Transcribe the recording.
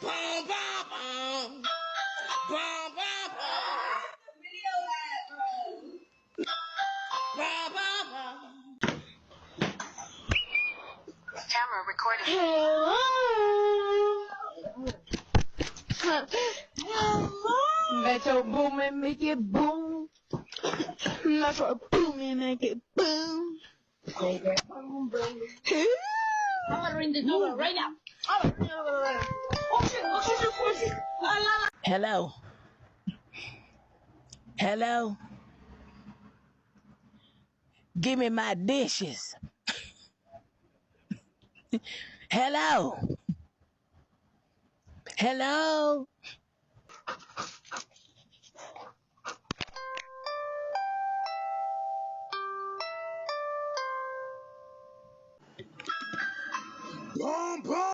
Boom, boom, boom. Boom, boom, boom. Video that, bro. Boom, boom, boom. Camera recording. Let your boom and make it boom. Let your boom and make it boom. Make it boom, boom. I'm gonna ring the doorbell right now. Hello. Hello. Give me my dishes. Hello. Hello. Boom, boom.